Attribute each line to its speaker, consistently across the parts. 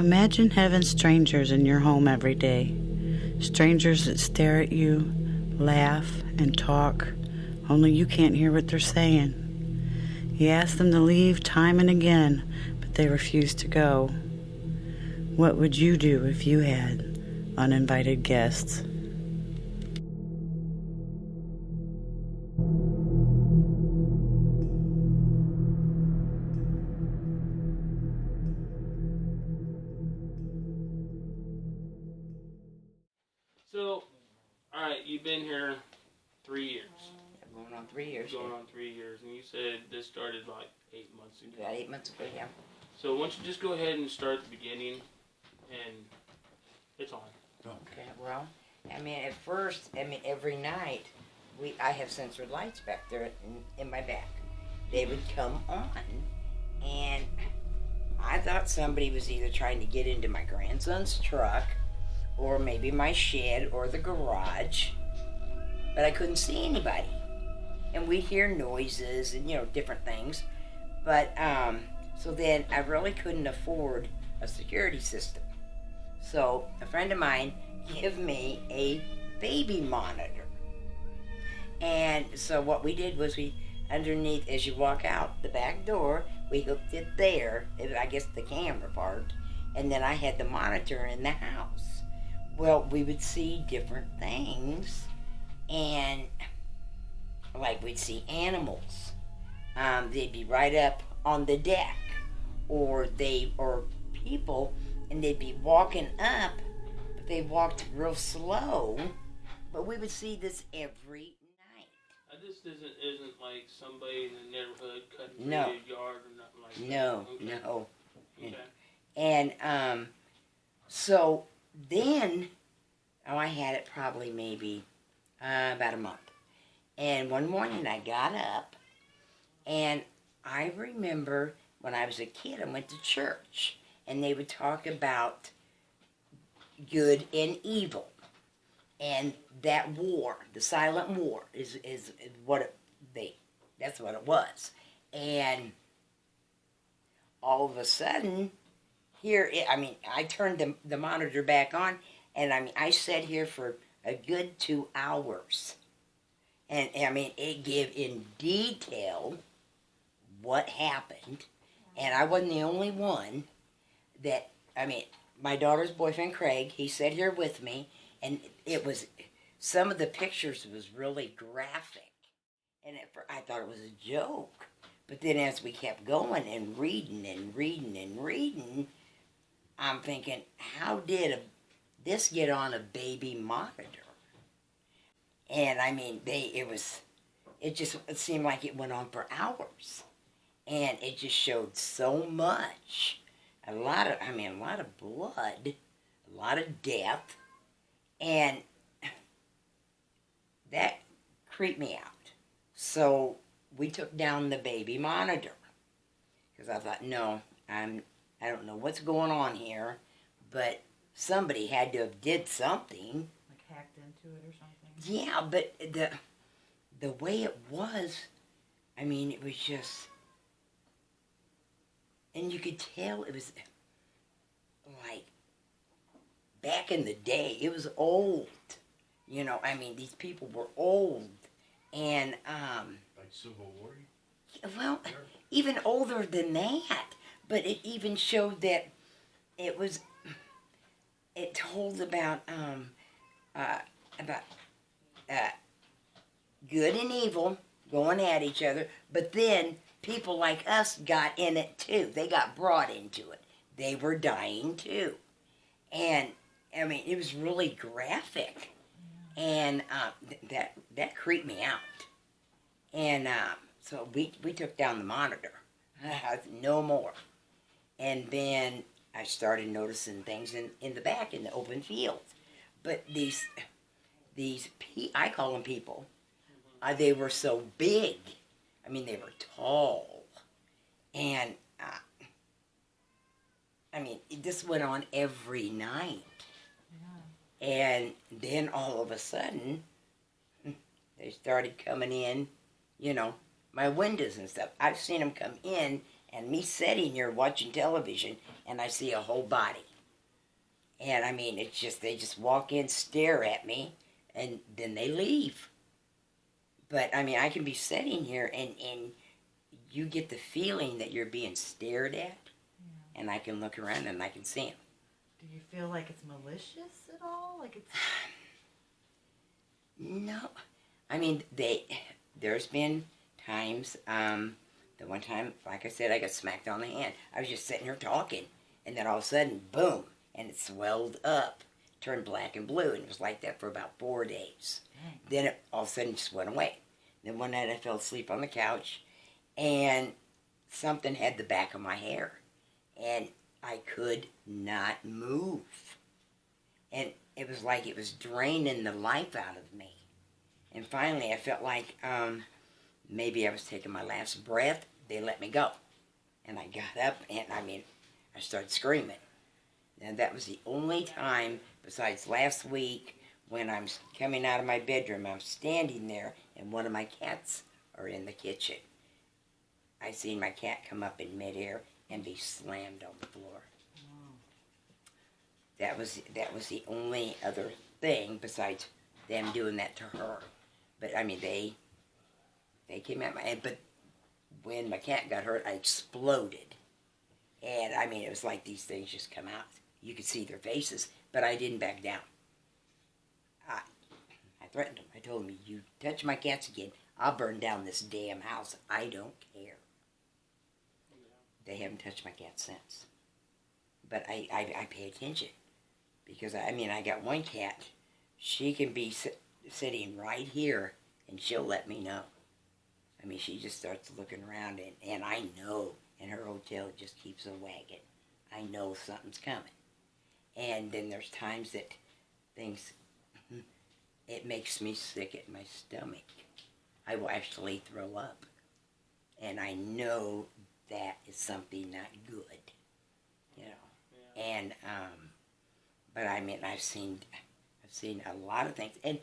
Speaker 1: Imagine having strangers in your home every day. Strangers that stare at you, laugh, and talk, only you can't hear what they're saying. You ask them to leave time and again, but they refuse to go. What would you do if you had uninvited guests?
Speaker 2: So, alright, you've been here 3 years.
Speaker 3: Going on 3 years.
Speaker 2: Going on 3 years, and you said this started like 8 months ago.
Speaker 3: Yeah, 8 months ago, yeah.
Speaker 2: So, why don't you just go ahead and start at the beginning, and it's on.
Speaker 3: Okay, well, I mean, at first, every night, I have censored lights back there in my back. They would come on, and I thought somebody was either trying to get into my grandson's truck, or maybe my shed, or the garage, but I couldn't see anybody. And we'd hear noises and, different things, but, so then I really couldn't afford a security system. So a friend of mine gave me a baby monitor. And so what we did was underneath, as you walk out the back door, we hooked it there, I guess the camera part, and then I had the monitor in the house. Well, we would see different things, and like we'd see animals. They'd be right up on the deck, or people, and they'd be walking up, but they walked real slow. But we would see this every night.
Speaker 2: This isn't like somebody in the neighborhood cutting through
Speaker 3: No.
Speaker 2: your yard or nothing like that.
Speaker 3: No,
Speaker 2: Okay.
Speaker 3: no.
Speaker 2: Okay.
Speaker 3: And so then, I had it probably maybe about a month. And one morning I got up, and I remember when I was a kid, I went to church, and they would talk about good and evil. And that war, the silent war, is what that's what it was. And all of a sudden, I turned the monitor back on, and I sat here for a good 2 hours. And it gave in detail what happened. And I wasn't the only one that, my daughter's boyfriend, Craig, he sat here with me, and it was, some of the pictures was really graphic. And I thought it was a joke. But then as we kept going and reading and reading and reading, I'm thinking, how did this get on a baby monitor? And it seemed like it went on for hours. And it just showed so much. A lot of blood, a lot of death. And that creeped me out. So we took down the baby monitor. Because I thought, no, I don't know what's going on here, but somebody had to have did something.
Speaker 1: Like hacked into it or something?
Speaker 3: Yeah, but the way it was, it was just, and you could tell it was like back in the day. It was old. These people were old. And
Speaker 4: like Civil War?
Speaker 3: well, even older than that. But it even showed that it told about good and evil going at each other, but then people like us got in it too. They got brought into it. They were dying too. And, it was really graphic. And that creeped me out. And so we took down the monitor. No more. And then I started noticing things in the back, in the open field. But these I call them people, they were so big. They were tall. And, this went on every night. Yeah. And then all of a sudden, they started coming in, my windows and stuff. I've seen them come in, and me sitting here watching television, and I see a whole body. And I mean, it's just, they just walk in, stare at me, and then they leave. But I mean, I can be sitting here and you get the feeling that you're being stared at, and I can look around and I can see them.
Speaker 5: Do you feel like it's malicious at all? Like it's...
Speaker 3: No. I mean, there's been times, the one time, like I said, I got smacked on the hand. I was just sitting here talking, and then all of a sudden, boom, and it swelled up, turned black and blue, and it was like that for about 4 days.
Speaker 5: Dang.
Speaker 3: Then it all of a sudden just went away. Then one night I fell asleep on the couch, and something had the back of my hair, and I could not move. And it was like it was draining the life out of me. And finally I felt like maybe I was taking my last breath. They let me go. And I got up, and I mean, I started screaming. And that was the only time, besides last week, when I'm coming out of my bedroom, I'm standing there, and one of my cats are in the kitchen. I seen my cat come up in midair and be slammed on the floor. That was the only other thing besides them doing that to her. But I mean, they came at my head. But when my cat got hurt, I exploded. And I mean, it was like these things just come out. You could see their faces, but I didn't back down. I threatened them. I told them, you touch my cats again, I'll burn down this damn house. I don't care. They haven't touched my cat since. But I pay attention. Because, I mean, I got one cat. She can be sitting right here, and she'll let me know. I mean, she just starts looking around, and I know, and her old tail just keeps a wagging. I know something's coming. And then there's times that things, it makes me sick at my stomach. I will actually throw up. And I know that is something not good, you know. Yeah. And, but I mean, I've seen a lot of things, and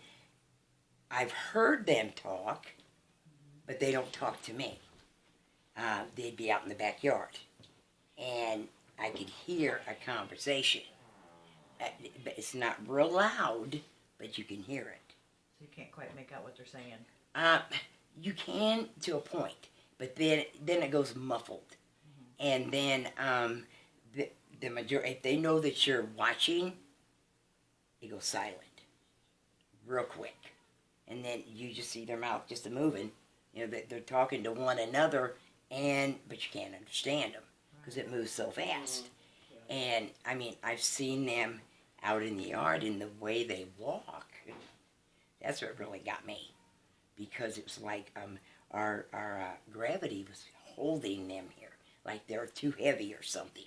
Speaker 3: I've heard them talk, but they don't talk to me. They'd be out in the backyard, and I could hear a conversation. But it's not real loud, but you can hear it.
Speaker 5: So you can't quite make out what they're saying.
Speaker 3: You can to a point, but then it goes muffled, and then the majority, if they know that you're watching, it goes silent, real quick, and then you just see their mouth just a moving. You know that they're talking to one another, but you can't understand them because it moves so fast. And I mean, I've seen them out in the yard, and the way they walk, that's what really got me, because it was like our gravity was holding them here, like they're too heavy or something,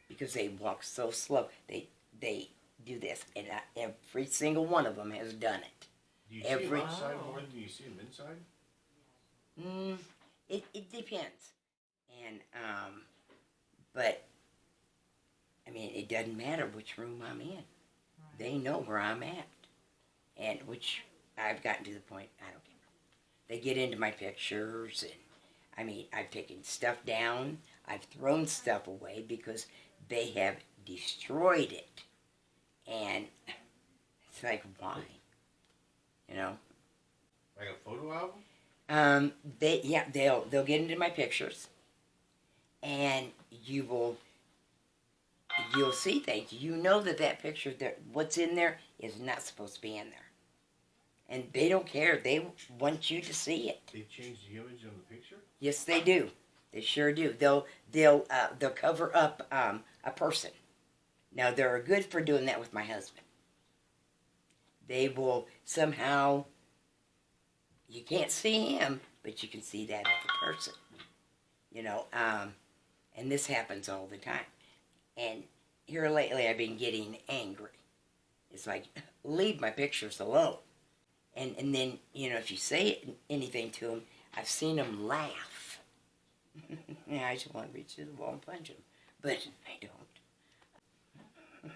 Speaker 3: because they walk so slow. They do this, and every single one of them has done it.
Speaker 4: Do you see them outside more than you see them inside?
Speaker 3: It depends, and but I mean, it doesn't matter which room I'm in. Right. They know where I'm at, and which I've gotten to the point I don't care. They get into my pictures, and I mean, I've taken stuff down. I've thrown stuff away because they have destroyed it, and it's like, why? You know.
Speaker 4: Like a photo album?
Speaker 3: They'll get into my pictures, and you'll see things. You know that picture, that what's in there is not supposed to be in there. And they don't care. They want you to see it.
Speaker 4: They change the image on the picture?
Speaker 3: Yes, they do. They sure do. They'll cover up a person. Now, they're good for doing that with my husband. They will somehow, you can't see him, but you can see that other person. You know, and this happens all the time. And here lately, I've been getting angry. It's like, leave my pictures alone. And then, you know, if you say anything to them, I've seen them laugh. Yeah, I just want to reach through the wall and punch them. But I don't.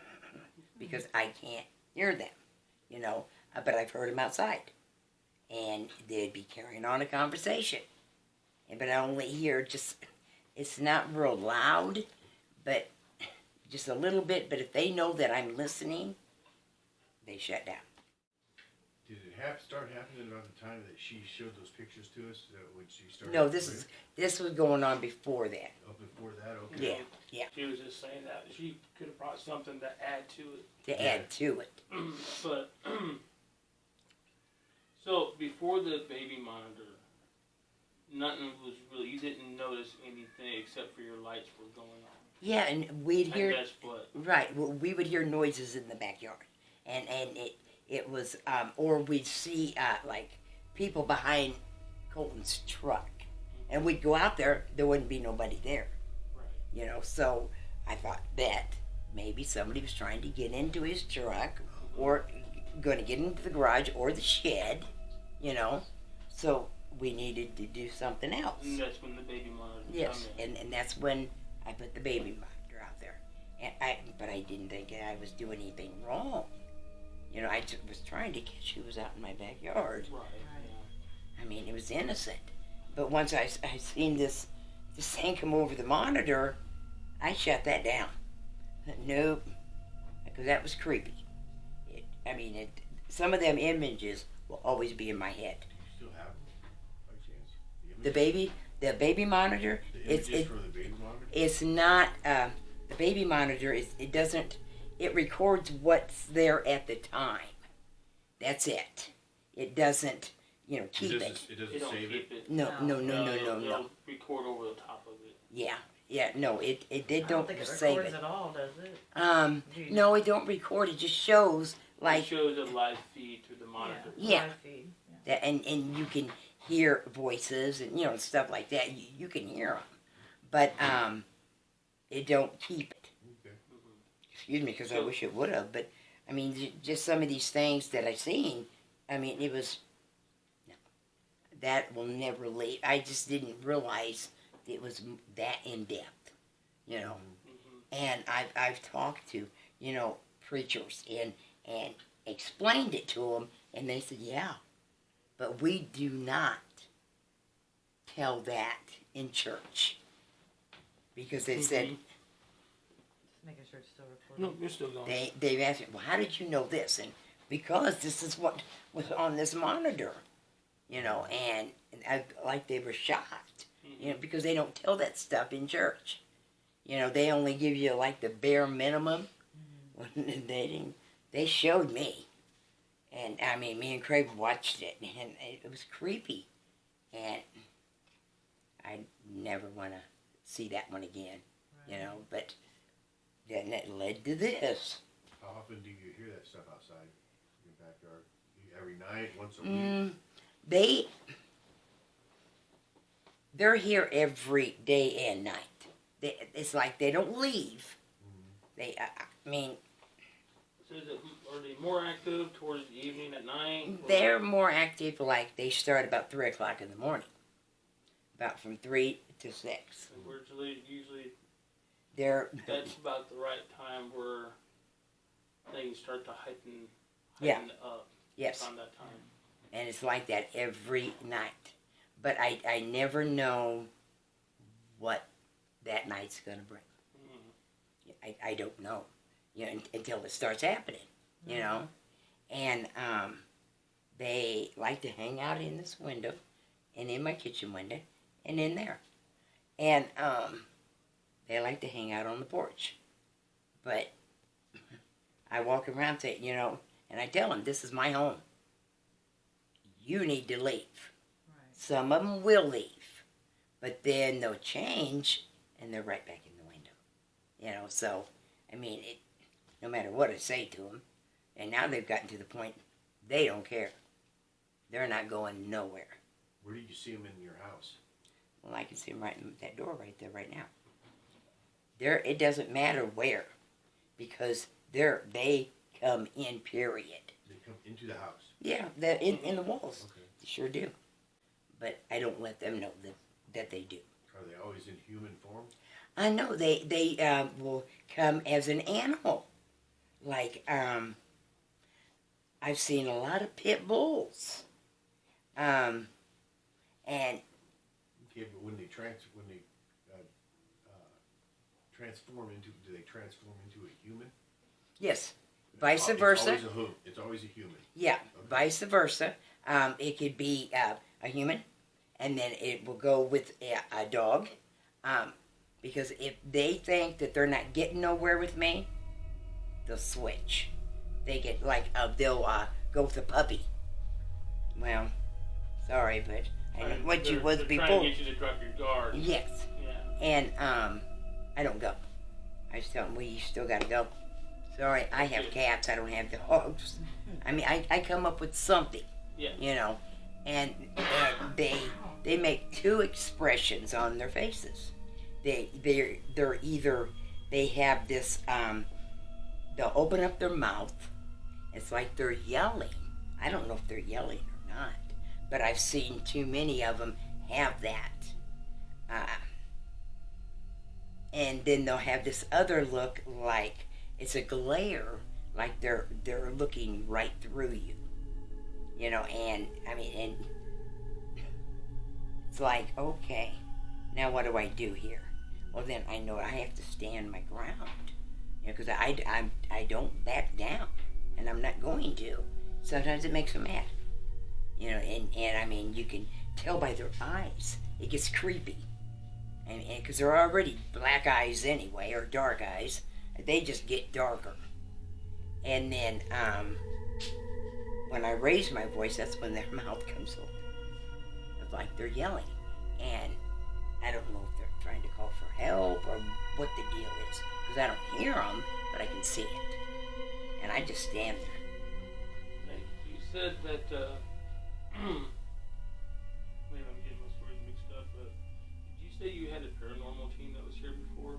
Speaker 3: Because I can't hear them, you know. But I've heard them outside. And they'd be carrying on a conversation. But I only hear just, it's not real loud, but just a little bit, but if they know that I'm listening, they shut down.
Speaker 4: Did it start happening around the time that she showed those pictures to us when she started?
Speaker 3: No, this was going on before that.
Speaker 4: Oh, before that, okay.
Speaker 3: Yeah.
Speaker 2: She was just saying that she could have brought something to add to it.
Speaker 3: To add to it.
Speaker 2: But so before the baby monitor, nothing was really. You didn't notice anything except for your lights were going on.
Speaker 3: Yeah, and we'd hear.
Speaker 2: And that's what.
Speaker 3: Right. Well, we would hear noises in the backyard, and it was or we'd see like people behind Colton's truck, and we'd go out there. There wouldn't be nobody there.
Speaker 2: Right.
Speaker 3: You know, so I thought that maybe somebody was trying to get into his truck, or going to get into the garage or the shed. You know, so we needed to do something else.
Speaker 2: And that's when the baby monitor
Speaker 3: Yes,
Speaker 2: come in.
Speaker 3: and that's when I put the baby monitor out there. But I didn't think I was doing anything wrong. You know, I was trying to catch who was out in my backyard.
Speaker 2: Right. Yeah.
Speaker 3: I mean, it was innocent. But once I seen this thing come over the monitor, I shut that down. Nope, because that was creepy. Some of them images will always be in my head.
Speaker 4: You still have them, by chance?
Speaker 3: The baby monitor.
Speaker 4: The images for the baby monitor?
Speaker 3: It's not the baby monitor. It records what's there at the time. That's it. It doesn't, keep it.
Speaker 4: It doesn't
Speaker 2: They don't
Speaker 4: save
Speaker 2: keep
Speaker 4: it?
Speaker 2: it.
Speaker 3: No.
Speaker 2: They'll record over the top of it.
Speaker 3: Yeah. No, it
Speaker 5: I don't
Speaker 3: don't
Speaker 5: think it
Speaker 3: save
Speaker 5: records
Speaker 3: it.
Speaker 5: at all, does it?
Speaker 3: No, it don't record. It just shows
Speaker 2: It shows a live feed through the monitor.
Speaker 3: Yeah.
Speaker 5: Live feed.
Speaker 3: that, and you can hear voices and stuff like that. You can hear them, but it don't keep it.
Speaker 4: Okay.
Speaker 3: Excuse me, because I wish it would have. But I mean, just some of these things that I seen. I mean, it was that will never leave. I just didn't realize it was that in depth, And I've talked to preachers and explained it to them, and they said, yeah, but we do not tell that in church because they said.
Speaker 5: Just making sure it's still recording.
Speaker 2: No, you're still going.
Speaker 3: They've asked me, well, how did you know this? And because this is what was on this monitor, and like they were shocked, because they don't tell that stuff in church. They only give you like the bare minimum. They showed me, and I mean, me and Craig watched it, and it was creepy, and I never want to see that one again, But then that led to this.
Speaker 4: How often do you hear that stuff outside in your backyard? Every night, once a week?
Speaker 3: They're here every day and night. It's like they don't leave. They, I mean,
Speaker 2: So are they more active towards the evening at night?
Speaker 3: they're more active. Like they start about 3 o'clock in the morning, about from 3 to 6.
Speaker 2: We're usually
Speaker 3: That's
Speaker 2: about the right time where things start to heighten up.
Speaker 3: Yes,
Speaker 2: Around that time.
Speaker 3: and it's like that every night. But I never know what that night's gonna bring. I don't know, until it starts happening, And they like to hang out in this window, and in my kitchen window, and in there, and they like to hang out on the porch. But I walk around saying, and I tell them, this is my home. You need to leave.
Speaker 5: Right.
Speaker 3: Some of them will leave, but then they'll change, and they're right back in the window. So, I mean, no matter what I say to them, and now they've gotten to the point they don't care. They're not going nowhere.
Speaker 4: Where do you see them in your house?
Speaker 3: Well, I can see them right in that door right there right now. It doesn't matter where, because they come in, period.
Speaker 4: They come into the house?
Speaker 3: Yeah, they're in the walls.
Speaker 4: Okay.
Speaker 3: They sure do. But I don't let them know that they do.
Speaker 4: Are they always in human form?
Speaker 3: I know they will come as an animal. Like, I've seen a lot of pit bulls. And
Speaker 4: Okay, but when they do they transform into a human?
Speaker 3: Yes. Vice
Speaker 4: It's
Speaker 3: versa.
Speaker 4: always a who. It's always a human.
Speaker 3: Yeah.
Speaker 4: Okay.
Speaker 3: Vice versa. It could be a human, and then it will go with a dog. Because if they think that they're not getting nowhere with me, they'll switch. They get like they'll go with a puppy. Well, sorry, but I know what you was
Speaker 2: they're
Speaker 3: before.
Speaker 2: trying to get you to drop your guard.
Speaker 3: Yes.
Speaker 2: Yeah.
Speaker 3: And I don't go. I just tell them, well, you still gotta go. Sorry, I have cats. I don't have dogs. I mean, I come up with something.
Speaker 2: Yeah.
Speaker 3: You know, and they make two expressions on their faces. They're either they have this they'll open up their mouth. It's like they're yelling. I don't know if they're yelling or not, but I've seen too many of them have that. And then they'll have this other look like it's a glare, like they're looking right through you. You know, and I mean, and it's like, okay, now what do I do here? Well, then I know I have to stand my ground, you know, because I don't back down, and I'm not going to. Sometimes it makes them mad, you know, and I mean, you can tell by their eyes. It gets creepy, and because they're already black eyes anyway, or dark eyes, they just get darker. And then when I raise my voice, that's when their mouth comes open. It's like they're yelling, and I don't know if they're trying to call for help or what the deal is, because I don't hear them, but I can see it, and I just stand there.
Speaker 2: You said that, maybe I'm getting my stories mixed up, but did you say you had a paranormal team that was here before?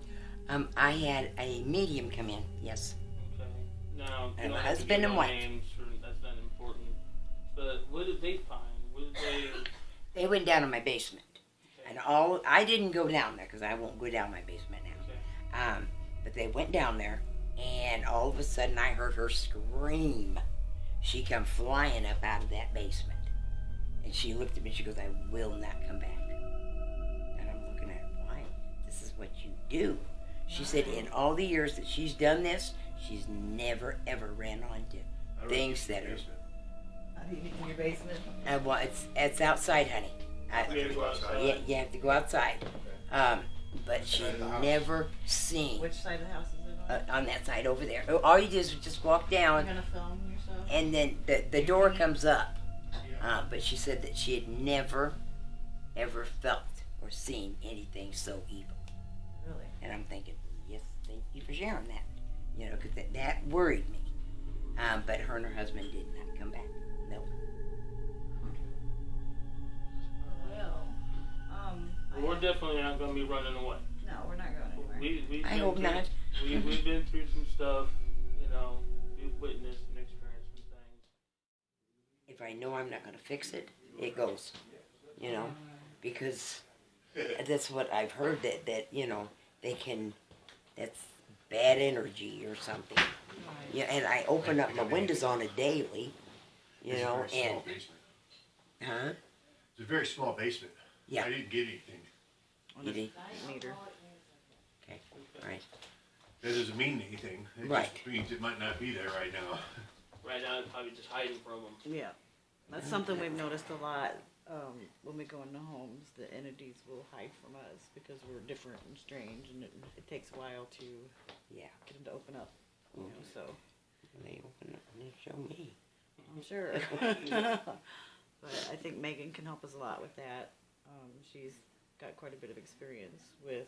Speaker 3: I had a medium come in, yes.
Speaker 2: Okay. Now,
Speaker 3: And
Speaker 2: you don't
Speaker 3: my
Speaker 2: have to
Speaker 3: husband
Speaker 2: give
Speaker 3: and
Speaker 2: no
Speaker 3: wife.
Speaker 2: names, or that's not important. But what did they find? What did they?
Speaker 3: They went down in my basement,
Speaker 2: Okay.
Speaker 3: and I didn't go down there because I won't go down my basement now.
Speaker 2: Okay.
Speaker 3: But they went down there, and all of a sudden I heard her scream. She come flying up out of that basement, and she looked at me. She goes, "I will not come back." And I'm looking at her. Why? This is what you do. She said in all the years that she's done this, she's never ever ran onto
Speaker 4: How do I
Speaker 3: things
Speaker 4: get
Speaker 3: that
Speaker 4: to the
Speaker 3: are.
Speaker 4: basement?
Speaker 5: How do you get in your basement?
Speaker 3: Well, it's outside, honey.
Speaker 2: You had to go outside.
Speaker 3: Yeah, you have to go outside. But she
Speaker 4: Outside the house.
Speaker 3: never seen
Speaker 5: Which side of the house is it on?
Speaker 3: on that side over there. All you do is just walk
Speaker 5: You're
Speaker 3: down,
Speaker 5: gonna film yourself?
Speaker 3: and then the door comes up. But she said that she had never, ever felt or seen anything so evil.
Speaker 5: Really?
Speaker 3: And I'm thinking, yes, thank you for sharing that. You know, because that worried me. But her and her husband did not come back. No.
Speaker 5: Well,
Speaker 2: We're definitely not going to be running away.
Speaker 5: no, we're not going anywhere.
Speaker 2: We've
Speaker 3: I
Speaker 2: been
Speaker 3: hope
Speaker 2: through-
Speaker 3: not.
Speaker 2: We've been through some stuff, you know. We've witnessed and experienced some things.
Speaker 3: If I know I'm not going to fix it, it goes. You know, because that's what I've heard that you know they can. That's bad energy or something. Yeah, and I open up my windows on it daily. You
Speaker 4: It's a
Speaker 3: know,
Speaker 4: very small
Speaker 3: and
Speaker 4: basement.
Speaker 3: huh?
Speaker 4: It's a very small basement.
Speaker 3: Yeah.
Speaker 4: I didn't get anything.
Speaker 3: You did?
Speaker 5: Meter.
Speaker 3: Okay, all right.
Speaker 4: That doesn't mean anything. It
Speaker 3: Right.
Speaker 4: just means it might not be there right now.
Speaker 2: Right now, it's probably just hiding from them.
Speaker 5: Yeah, that's something we've noticed a lot. When we go into homes, the entities will hide from us because we're different and strange, and it takes a while to
Speaker 3: Yeah.
Speaker 5: get them to open up. You know, so
Speaker 3: They open up and they show me.
Speaker 5: I'm sure. But I think Megan can help us a lot with that. She's got quite a bit of experience with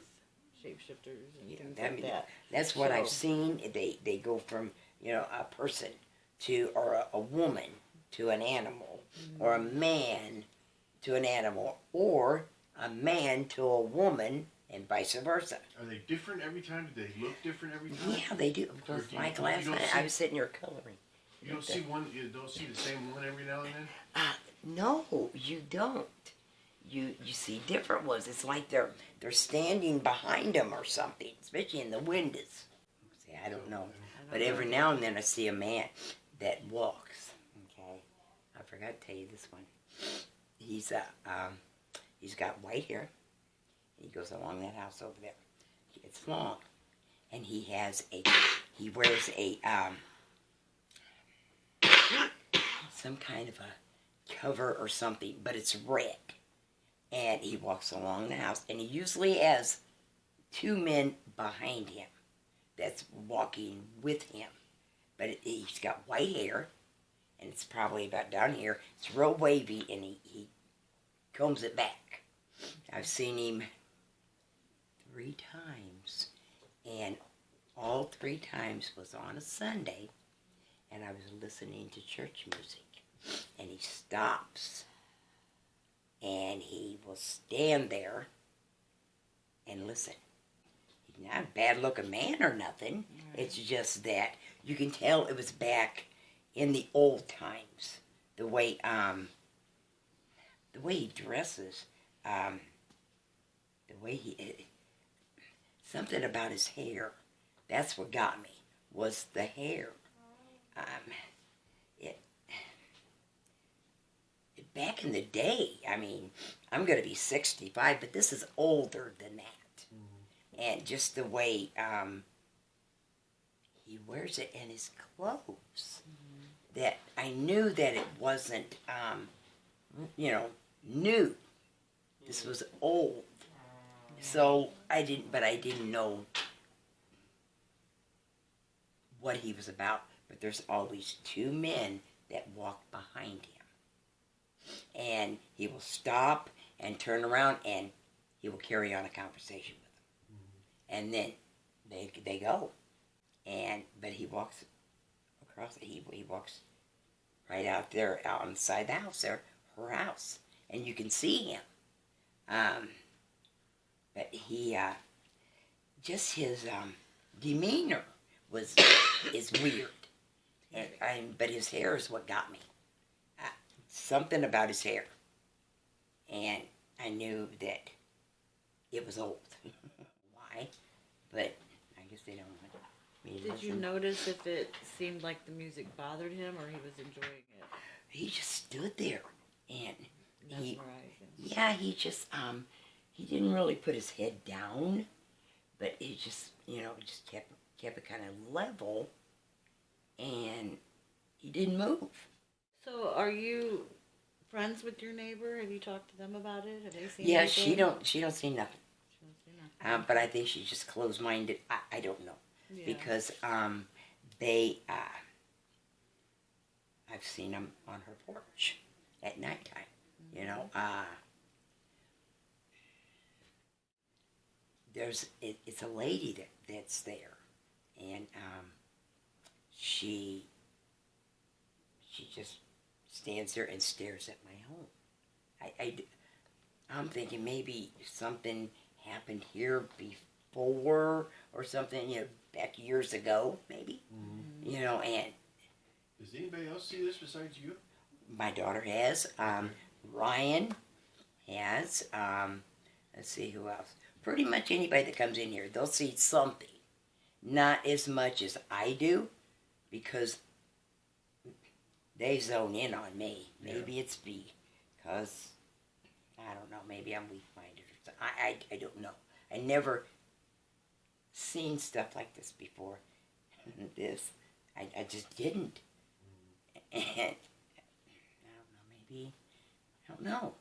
Speaker 5: shapeshifters and
Speaker 3: Yeah,
Speaker 5: things
Speaker 3: I
Speaker 5: like
Speaker 3: mean,
Speaker 5: that.
Speaker 3: that's what I've
Speaker 5: So-
Speaker 3: seen. They go from, you know, a person to, or a woman to an animal, or a man to an animal, or a man to a woman, and vice versa.
Speaker 4: Are they different every time? Do they look different every time?
Speaker 3: Yeah, they do.
Speaker 4: Or
Speaker 3: Because
Speaker 4: do you-
Speaker 3: like
Speaker 4: you
Speaker 3: last
Speaker 4: don't
Speaker 3: night,
Speaker 4: see-
Speaker 3: I was sitting here coloring.
Speaker 4: You don't see one. You don't see the same one every now and then.
Speaker 3: No, you don't. You see different ones. It's like they're standing behind them or something, especially in the windows. See, I don't know. But every now and then I see a man that walks. Okay, I forgot to tell you this one. He's got white hair. He goes along that house over there. It's long, and he wears a some kind of a cover or something, but it's red. And he walks along the house, and he usually has 2 men behind him that's walking with him. But he's got white hair, and it's probably about down here. It's real wavy, and he combs it back. I've seen him 3 times, and all 3 times was on a Sunday, and I was listening to church music. And he stops, and he will stand there and listen. He's not a bad-looking man or nothing. Right. It's just that you can tell it was back in the old times. The way he dresses, the way he something about his hair. That's what got me, was the hair. Back in the day, I mean, I'm going to be 65, but this is older than that. Mm-hmm. And just the way he wears it in his clothes, mm-hmm. that I knew that it wasn't, new. This was old. So I didn't know what he was about. But there's always 2 men that walk behind him. And he will stop and turn around, and he will carry on a conversation with them. Mm-hmm. And then they go. But he walks across, he walks right out there, out on the side of the house there, her house. And you can see him. But he, just his demeanor is weird. But his hair is what got me. Something about his hair. And I knew that it was old. Why? But I guess they don't want me to
Speaker 5: Did you notice if it seemed like the music bothered him or he was enjoying it?
Speaker 3: He just stood there. And he just, he didn't really put his head down. But it just, just kept it kind of level. And he didn't move.
Speaker 5: So, are you friends with your neighbor? Have you talked to them about it? Have they seen?
Speaker 3: Yeah,
Speaker 5: anything?
Speaker 3: she don't see nothing. She don't see nothing. But I think she's just closed-minded. I don't know, because they I've seen them on her porch at nighttime. Mm-hmm. It's a lady that's there, and she just stands there and stares at my home. I'm thinking maybe something happened here before or something, back years ago, maybe. Mm-hmm. And...
Speaker 4: Does anybody else see this besides you?
Speaker 3: My daughter has. Ryan has. Let's see who else. Pretty much anybody that comes in here, they'll see something. Not as much as I do, because they zone in on me. Maybe it's because, I don't know, maybe I'm weak-minded or something. I don't know. I never seen stuff like this before. I just didn't. And, I don't know.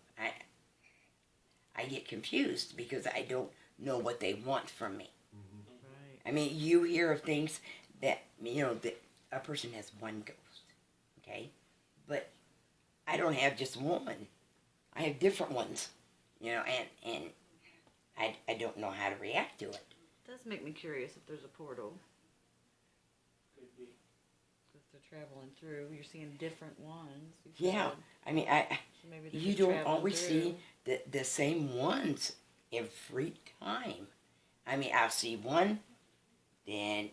Speaker 3: I get confused because I don't know what they want from me. Mm-hmm. Right. I mean, you hear of things that, that a person has one ghost. Okay, but I don't have just one. I have different ones, and I don't know how to react to it.
Speaker 5: It does make me curious if there's a portal.
Speaker 2: Could be.
Speaker 5: If they're traveling through, you're seeing different ones.
Speaker 3: I mean, you don't always see the same ones every time. I mean, I'll see one, then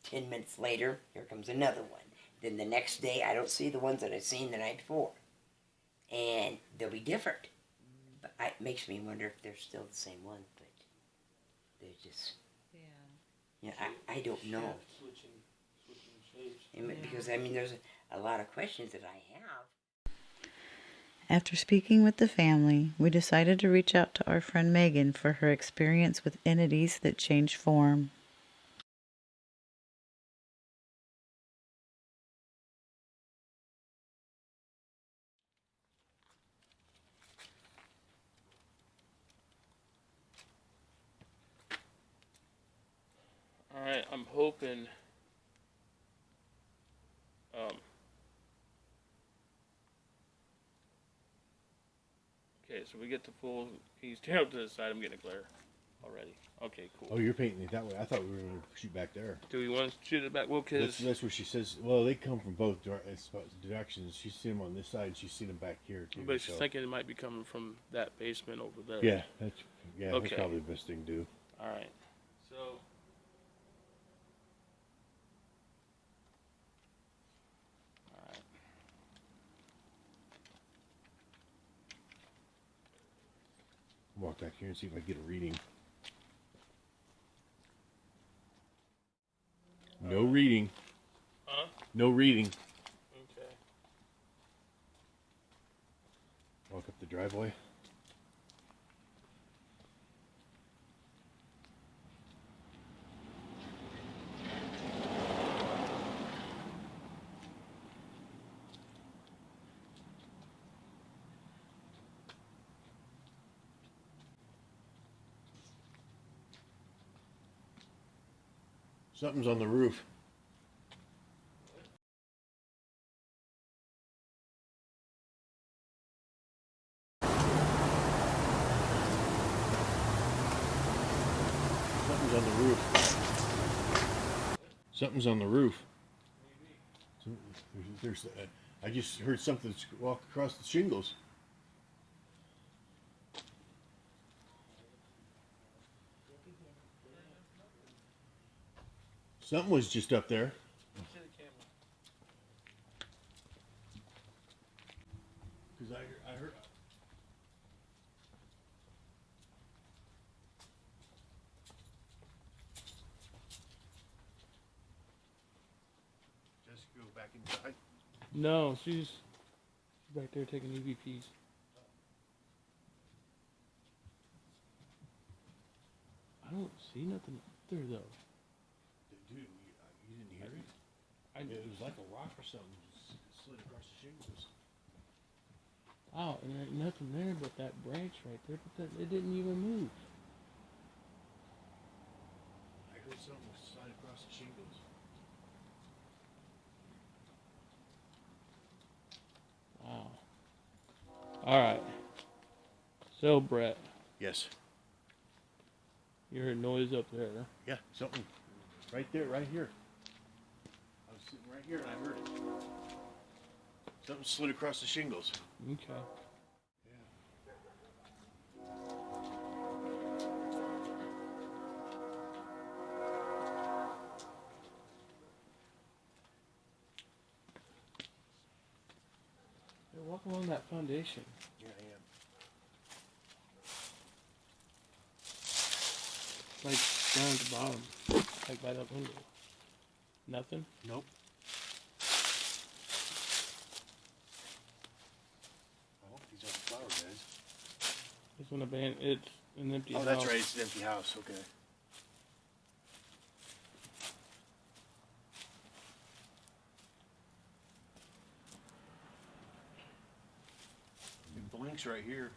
Speaker 3: 10 minutes later, here comes another one. Then the next day, I don't see the ones that I've seen the night before. And they'll be different. But it makes me wonder if they're still the same ones, but they're just... I don't know.
Speaker 2: Switching shapes.
Speaker 3: Because, there's a lot of questions that I have.
Speaker 1: After speaking with the family, we decided to reach out to our friend Megan for her experience with entities that change form.
Speaker 2: hoping. Okay, so we get the full. Can you stand up to the side? I'm getting a glare already. Okay, cool.
Speaker 4: Oh, you're painting it that way. I thought we were going to shoot back there.
Speaker 2: Do we want to shoot it back? Well, because
Speaker 4: That's where she says. Well, they come from both directions. She's seen them on this side, and she's seen them back here too.
Speaker 2: but she's thinking it might be coming from that basement over there.
Speaker 4: Yeah, that's
Speaker 2: Okay.
Speaker 4: That's probably the best thing to do.
Speaker 2: All right. So. All right.
Speaker 4: Walk back here and see if I get a reading. No reading.
Speaker 2: Huh?
Speaker 4: No reading.
Speaker 2: Okay.
Speaker 4: Walk up the driveway. Something's on the roof. Something's on the roof. Something's on the roof. There's I just heard something walk across the shingles. Something was just up there. Because I heard. Just go back inside.
Speaker 2: No, she's back there taking EVPs. I don't see nothing up there though.
Speaker 4: Dude, you didn't hear it? It was like a rock or something slid across the shingles.
Speaker 2: Oh, and there ain't nothing there but that branch right there, but it didn't even move.
Speaker 4: I heard something slide across the shingles.
Speaker 2: Wow. Alright. So, Brett,
Speaker 4: Yes.
Speaker 2: you heard noise up there.
Speaker 4: Yeah, something right there, right here. I was sitting right here and I heard it. Something slid across the shingles.
Speaker 2: Okay. Hey, walk along that foundation.
Speaker 4: Yeah, I am.
Speaker 2: Like down at the bottom. Like by that window. Nothing?
Speaker 4: Nope. Oh, these are the flower beds.
Speaker 2: It's an empty house.
Speaker 4: Oh, that's right. It's an empty house. Okay. It blinks right here.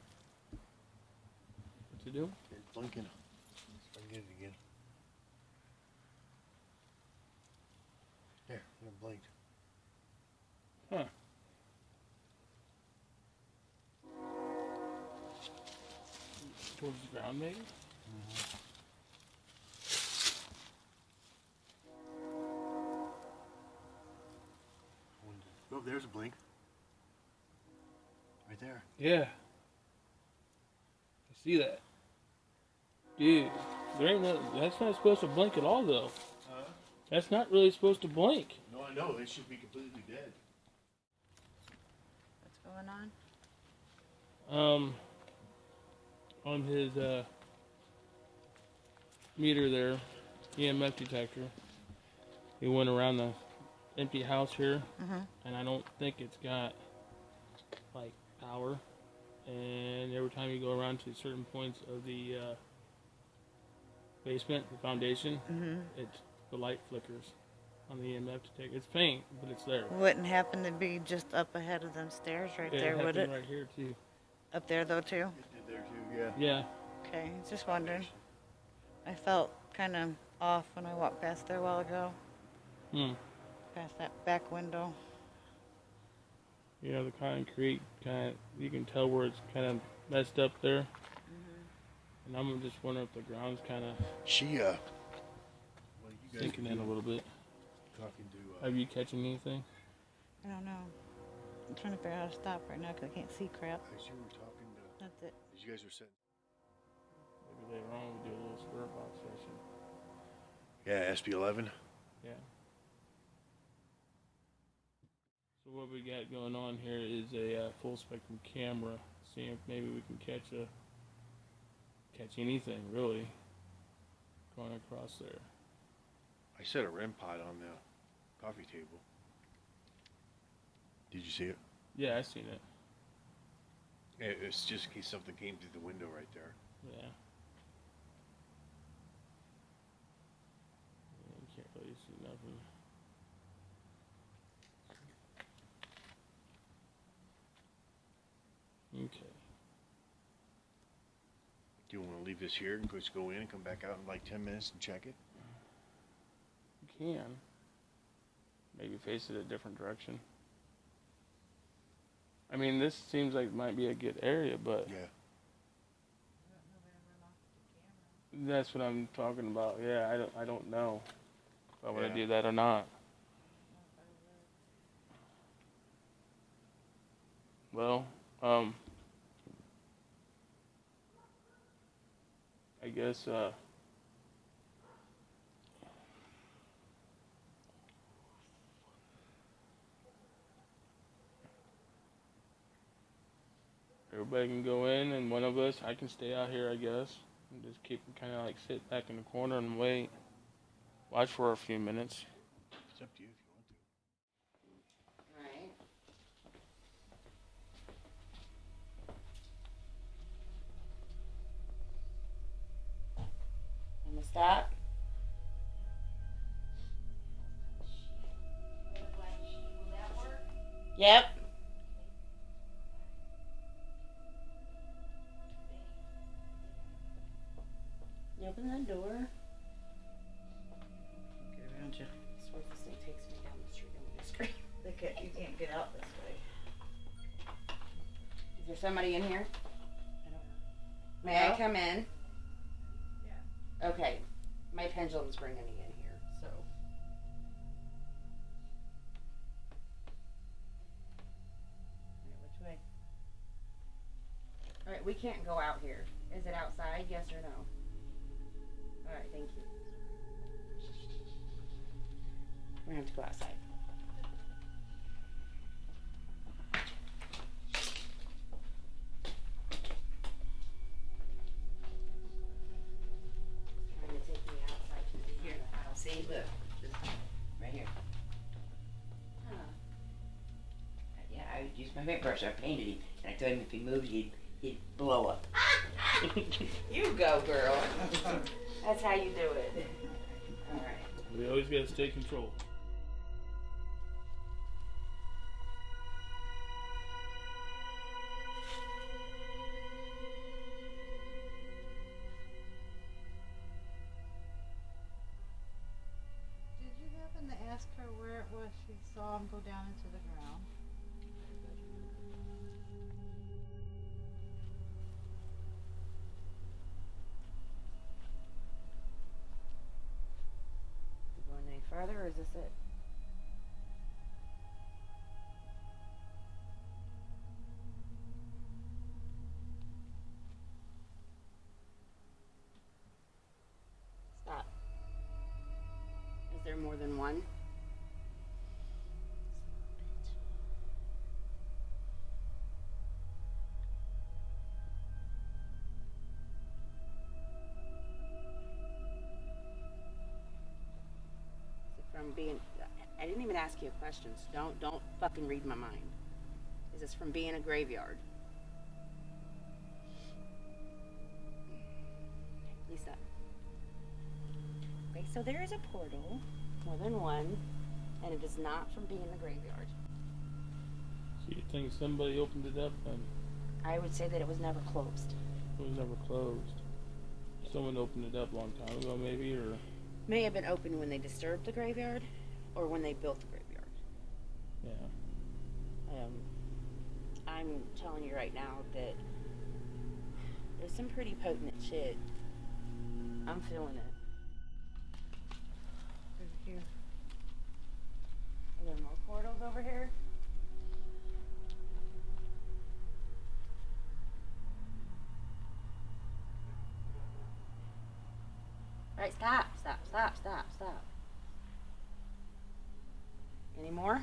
Speaker 2: What's it do?
Speaker 4: It's blinking. Let's try to get it again. There, it blinked.
Speaker 2: Huh. Towards the ground, maybe?
Speaker 4: Oh, there's a blink. Right there.
Speaker 2: Yeah. I see that. Dude, there ain't no, that's not supposed to blink at all, though. That's not really supposed to blink.
Speaker 4: No, I know. They should be completely dead.
Speaker 5: What's going on?
Speaker 2: On his meter there, EMF detector, he went around the empty house here, and I don't think it's got like power. And every time you go around to certain points of the basement, the foundation, the light flickers on the EMF detector. It's faint, but it's there.
Speaker 5: Wouldn't happen to be just up ahead of them stairs right there, would it?
Speaker 2: Right here too.
Speaker 5: Up there though too?
Speaker 4: It did there too, yeah.
Speaker 2: Yeah.
Speaker 5: Okay, just wondering. I felt kind of off when I walked past there a while ago.
Speaker 2: Hmm.
Speaker 5: Past that back window.
Speaker 2: Yeah, the concrete you can tell where it's kind of messed up there. And I'm just wondering if the ground's kind of
Speaker 4: She, what you guys
Speaker 2: sinking in a little bit.
Speaker 4: talking to,
Speaker 2: Have you catching anything?
Speaker 5: I don't know. I'm trying to figure out how to stop right now because I can't see crap.
Speaker 4: I see we're talking to,
Speaker 5: That's it.
Speaker 4: as you guys are sitting.
Speaker 2: Maybe later on we do a little square box session.
Speaker 4: Yeah, SB11.
Speaker 2: Yeah. So what we got going on here is a full spectrum camera. Seeing if maybe we can catch anything really going across there.
Speaker 4: I set a REM pod on the coffee table. Did you see it?
Speaker 2: Yeah, I seen it.
Speaker 4: It's just in case something came through the window right there.
Speaker 2: Yeah. You can't really see nothing. Okay.
Speaker 4: Do you want to leave this here and just go in and come back out in like 10 minutes and check it?
Speaker 2: You can. Maybe face it a different direction. I mean, this seems like it might be a good area, but
Speaker 4: Yeah.
Speaker 2: that's what I'm talking about. Yeah, I don't know if I want to
Speaker 4: Yeah.
Speaker 2: do that or not. Well, I guess, everybody can go in, and one of us, I can stay out here, I guess, and just keep kind of like sit back in the corner and wait. Watch for a few minutes.
Speaker 4: It's up to you if you want to.
Speaker 3: Right. I'm gonna stop. Yep. You open that door.
Speaker 5: Get around you.
Speaker 3: I swear if this thing takes me down the street, I'm gonna scream.
Speaker 5: You can't get out this way.
Speaker 3: Is there somebody in here?
Speaker 5: I don't know.
Speaker 3: May I
Speaker 5: No?
Speaker 3: come in?
Speaker 5: Yeah.
Speaker 3: Okay. My pendulum's ringing again here, so.
Speaker 5: Which way?
Speaker 3: Alright, we can't go out here. Is it outside, yes or no? Alright, thank you. We're gonna have to go outside. Trying to take me outside to the here. See, look, just right here. Huh. Yeah, I would use my paintbrush. I painted him, and I told him if he moved, he'd blow up. You go, girl. That's how you do it. All right.
Speaker 2: We always gotta stay controlled.
Speaker 5: Did you happen to ask her where it was she saw him go down into the ground?
Speaker 3: You going any further, or is this it? Stop. Is there more than one? Is it from being? I didn't even ask you questions. Don't fucking read my mind. Is this from being a graveyard? Please stop. Okay, so there is a portal, more than one, and it is not from being the graveyard.
Speaker 2: So you think somebody opened it up and
Speaker 3: I would say that it was never closed.
Speaker 2: it was never closed? Someone opened it up a long time ago, maybe, or
Speaker 6: may have been open when they disturbed the graveyard or when they built the graveyard.
Speaker 2: Yeah.
Speaker 6: I'm telling you right now that there's some pretty potent shit. I'm feeling it. Over here. Are there more portals over here? Alright, stop. Any more?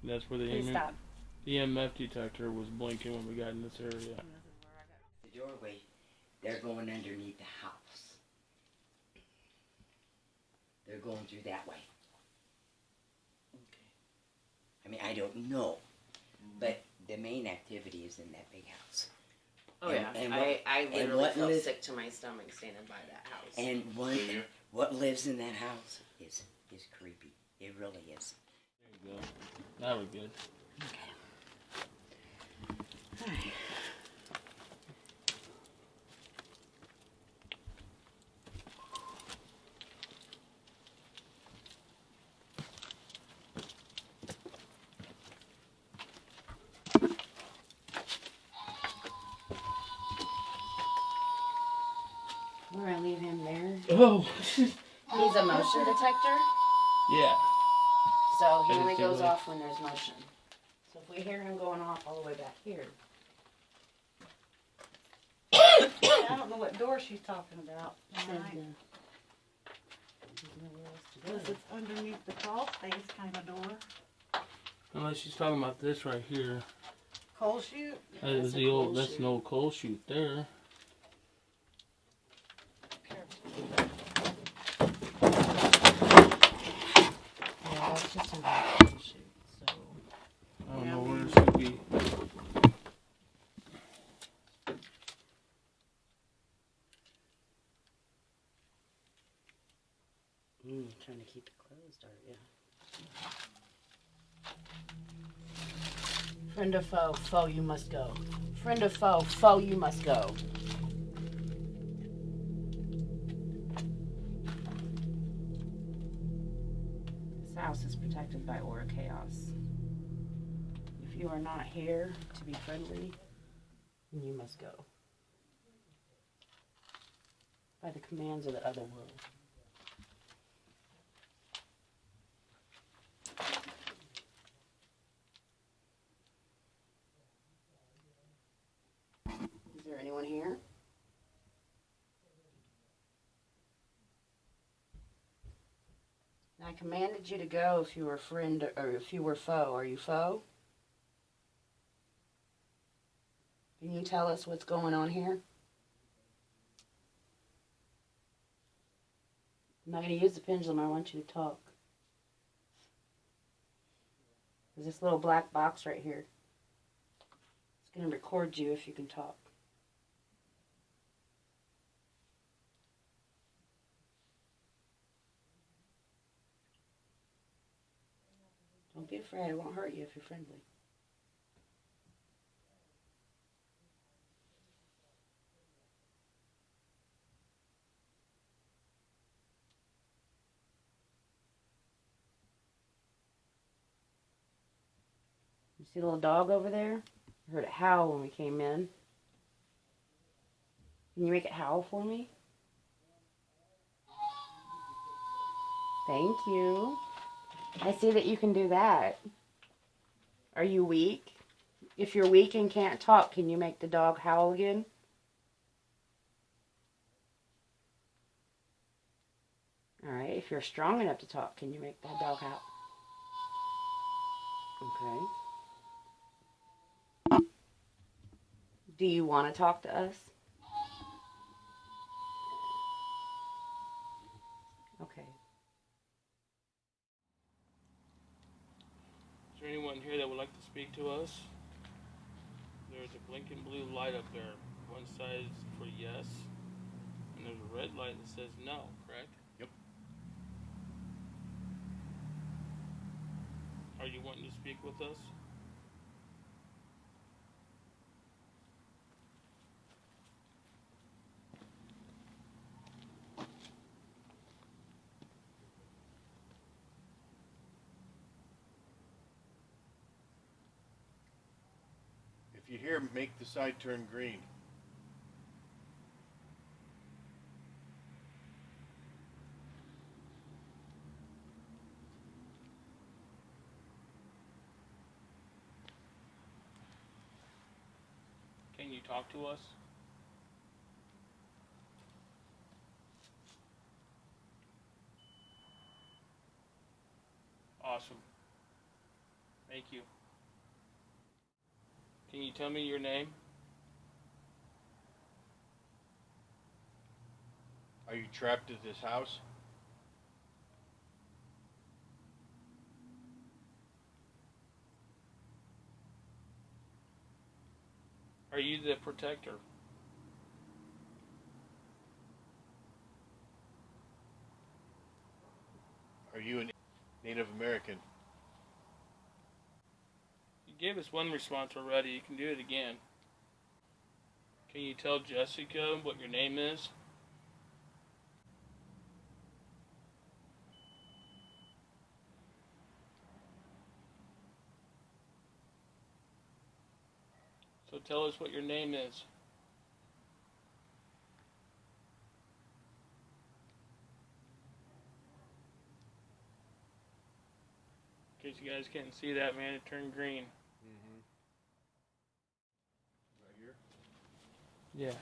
Speaker 2: That's where the
Speaker 6: Please stop.
Speaker 2: EMF detector was blinking when we got in this area.
Speaker 3: The doorway, they're going underneath the house. They're going through that way. I mean, I don't know, but the main activity is in that big house.
Speaker 6: Oh
Speaker 3: And-
Speaker 6: yeah,
Speaker 3: and
Speaker 6: I
Speaker 3: what-
Speaker 6: literally
Speaker 3: what
Speaker 6: felt
Speaker 3: lives-
Speaker 6: sick to my stomach standing by that house.
Speaker 3: And what lives in that house is creepy. It really is.
Speaker 2: There you go. That was good.
Speaker 6: Alright. We're gonna leave him there.
Speaker 2: Oh.
Speaker 6: He's a motion detector,
Speaker 2: Yeah.
Speaker 6: so he
Speaker 2: I
Speaker 6: only
Speaker 2: didn't see
Speaker 6: goes
Speaker 2: that.
Speaker 6: off when there's motion. So if we hear him going off all the way back here.
Speaker 5: I don't know what door she's talking about. Because it's underneath the crawl space kind of door.
Speaker 2: Unless she's talking about this right here.
Speaker 5: Coal chute.
Speaker 2: That is that's an old coal chute there.
Speaker 6: Yeah, that's just a coal chute, so.
Speaker 2: I don't know where it should be.
Speaker 6: Trying to keep it closed, are you? Friend or foe, foe you must go. Friend or foe, foe you must go. This house is protected by Aura Chaos. If you are not here to be friendly, then you must go. By the commands of the other world. Is there anyone here? I commanded you to go if you were friend or if you were foe. Are you foe? Can you tell us what's going on here? I'm not going to use the pendulum. I want you to talk. There's this little black box right here. It's going to record you if you can talk. Don't be afraid. It won't hurt you if you're friendly. You see the little dog over there? I heard it howl when we came in. Can you make it howl for me? Thank you. I see that you can do that. Are you weak? If you're weak and can't talk, can you make the dog howl again? Alright, if you're strong enough to talk, can you make that dog howl? Okay. Do you want to talk to us? Okay.
Speaker 2: Is there anyone here that would like to speak to us? there's a blinking blue light up there. One side is for yes, and there's a red light that says no, correct?
Speaker 4: Yep.
Speaker 2: Are you wanting to speak with us?
Speaker 4: If you hear, make the side turn green.
Speaker 2: Can you talk to us? Awesome. Thank you. Can you tell me your name?
Speaker 4: Are you trapped at this house?
Speaker 2: Are you the protector?
Speaker 4: Are you a Native American?
Speaker 2: You gave us one response already. You can do it again. Can you tell Jessica what your name is? So tell us what your name is. In case you guys can't see that, man, it turned green.
Speaker 4: Mm-hmm. Right here?
Speaker 2: Yeah.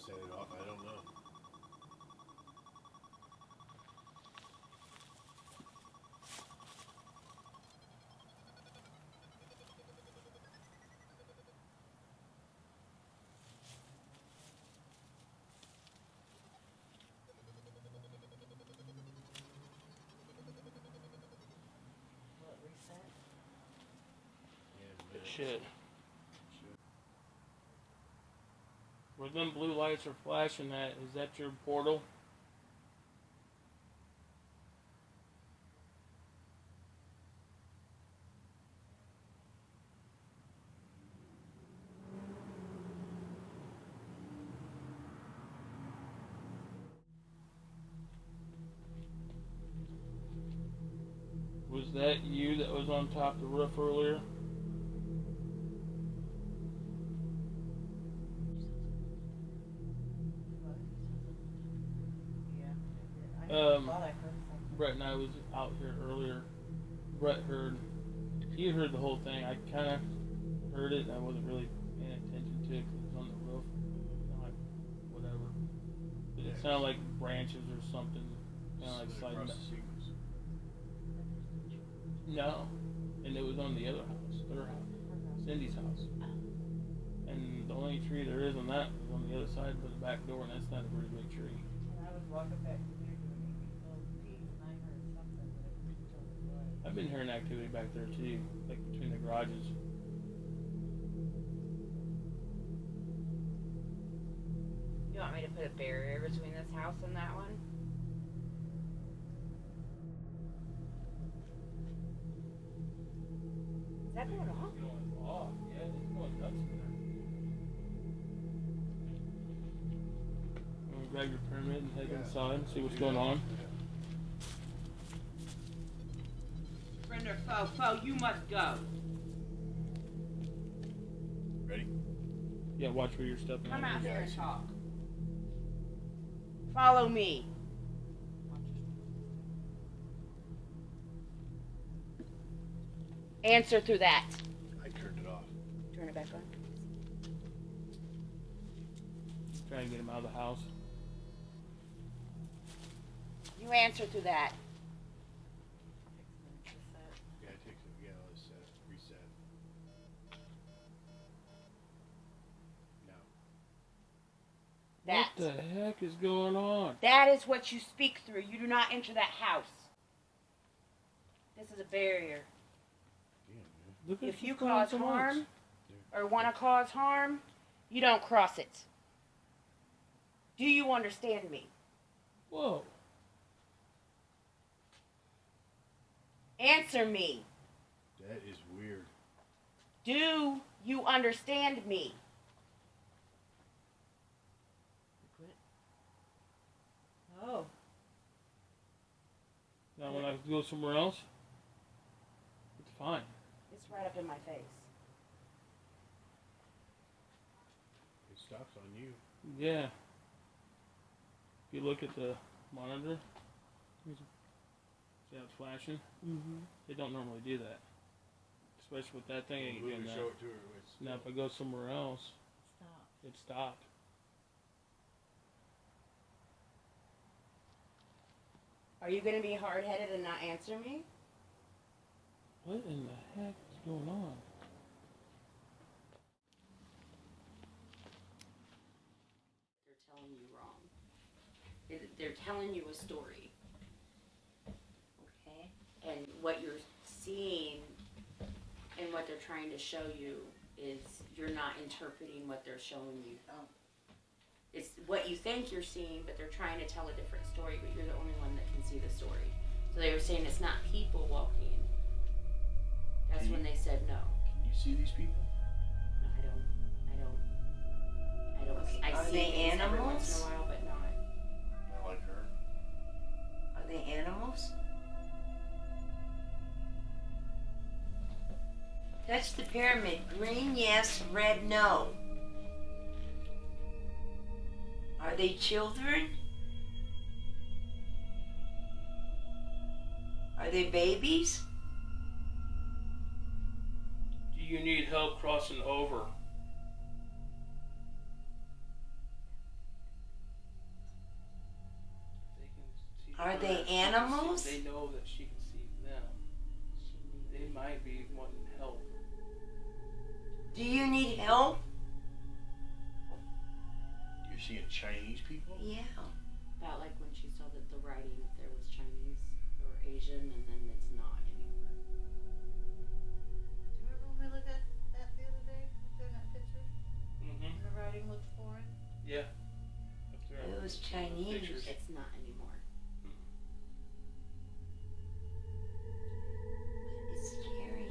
Speaker 4: Set it off, I don't know.
Speaker 5: What, reset?
Speaker 4: Yeah, man.
Speaker 2: Shit. Where them blue lights are flashing at, is that your portal? Was that you that was on top of the roof earlier?
Speaker 5: Yeah. I thought I heard something.
Speaker 2: Brett and I was out here earlier. Brett heard, he heard the whole thing. I kind of heard it and I wasn't really paying attention to it because it was on the roof. Kind of like, whatever. But it sounded like branches or something. Kind of like
Speaker 4: Slid
Speaker 2: sliding
Speaker 4: across
Speaker 2: back.
Speaker 4: the shingles.
Speaker 2: No. And it was on the other house, their house, Cindy's house. And the only tree there is on that was on the other side of the back door, and that's not a very big tree.
Speaker 5: And I was walking back to there to make me feel peace, and I heard something, but I couldn't tell what it was.
Speaker 2: I've been hearing activity back there too, like between the garages.
Speaker 6: You want me to put a barrier between this house and that one? Is that going off?
Speaker 2: Oh, yeah, it's going nuts in there. Want to grab your permit and head inside and see what's going on?
Speaker 6: Friend or foe? Foe, you must go.
Speaker 4: Ready?
Speaker 2: Yeah, watch where you're stepping.
Speaker 6: Come
Speaker 2: on.
Speaker 6: out here
Speaker 4: Yeah, I
Speaker 6: and
Speaker 4: see.
Speaker 6: talk. Follow me. Answer through that.
Speaker 4: I turned it off.
Speaker 6: Turn it back on.
Speaker 2: Trying to get him out of the house.
Speaker 6: You answer through that.
Speaker 2: What the heck is going on?
Speaker 6: That is what you speak through. You do not enter that house. This is a barrier.
Speaker 2: Look at
Speaker 6: If you
Speaker 2: what's going
Speaker 6: cause
Speaker 2: on with
Speaker 6: harm or want to cause harm, you don't cross it. Do you understand me?
Speaker 2: Whoa.
Speaker 6: Answer me.
Speaker 4: That is weird.
Speaker 6: Do you understand me?
Speaker 5: Oh.
Speaker 2: Now when I go somewhere else, it's fine.
Speaker 6: It's right up in my face.
Speaker 4: It stops on you.
Speaker 2: Yeah. If you look at the monitor, see how it's flashing?
Speaker 6: Mm-hmm.
Speaker 2: They don't normally do that. Especially with that thing ain't
Speaker 4: We'll
Speaker 2: doing
Speaker 4: show
Speaker 2: that.
Speaker 4: it to her. It's
Speaker 2: Now if I go somewhere else,
Speaker 5: Stop.
Speaker 2: it stopped.
Speaker 6: Are you going to be hard-headed and not answer me?
Speaker 2: What in the heck is going on?
Speaker 6: They're telling you wrong. They're telling you a story. Okay? And what you're seeing and what they're trying to show you is you're not interpreting what they're showing you. It's what you think you're seeing, but they're trying to tell a different story, but you're the only one that can see the story. So they were saying it's not people walking. That's when they said no.
Speaker 4: Can you see these people?
Speaker 6: No, I don't. I
Speaker 3: Are
Speaker 6: see
Speaker 3: they
Speaker 6: things every once
Speaker 3: animals?
Speaker 6: in a while, but not.
Speaker 4: Not like her.
Speaker 3: Are they animals? Touch the pyramid. Green, yes. Red, no. Are they children? Are they babies?
Speaker 2: Do you need help crossing over? They can see
Speaker 3: Are
Speaker 2: her,
Speaker 3: they
Speaker 2: she can see-
Speaker 3: animals?
Speaker 2: They know that she can see them. They might be wanting help.
Speaker 3: Do you need help?
Speaker 4: You're seeing Chinese people?
Speaker 3: Yeah.
Speaker 6: About like when she saw that the writing, if there was Chinese or Asian, and then it's not anymore.
Speaker 5: Do you remember when we looked at that the other day? Up there in that picture?
Speaker 2: Mm-hmm.
Speaker 5: And the writing looked foreign?
Speaker 2: Yeah. Up there.
Speaker 3: It was Chinese.
Speaker 2: Pictures.
Speaker 6: It's not anymore.
Speaker 3: It's scary.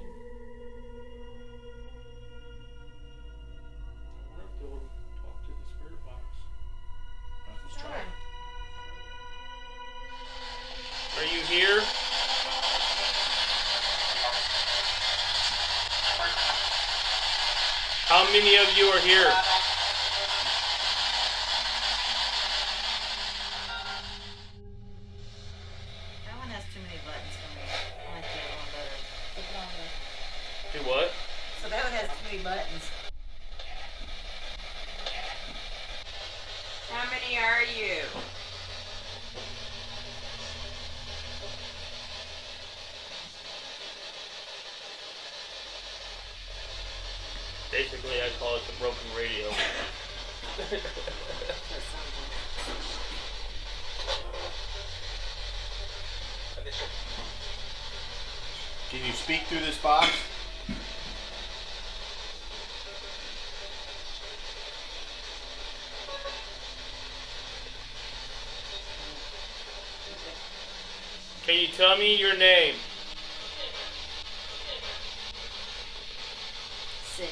Speaker 2: We'll have to go talk to the spirit box.
Speaker 4: Let's try it.
Speaker 2: Are you here? How many of you are here?
Speaker 5: That one has too many buttons for me. I like the other one better. Flip it on there.
Speaker 2: Do what?
Speaker 5: So that one has too many buttons.
Speaker 3: How many are you?
Speaker 2: Basically, I call it the broken radio.
Speaker 4: Can you speak through this box?
Speaker 2: Can you tell me your name?
Speaker 6: 6.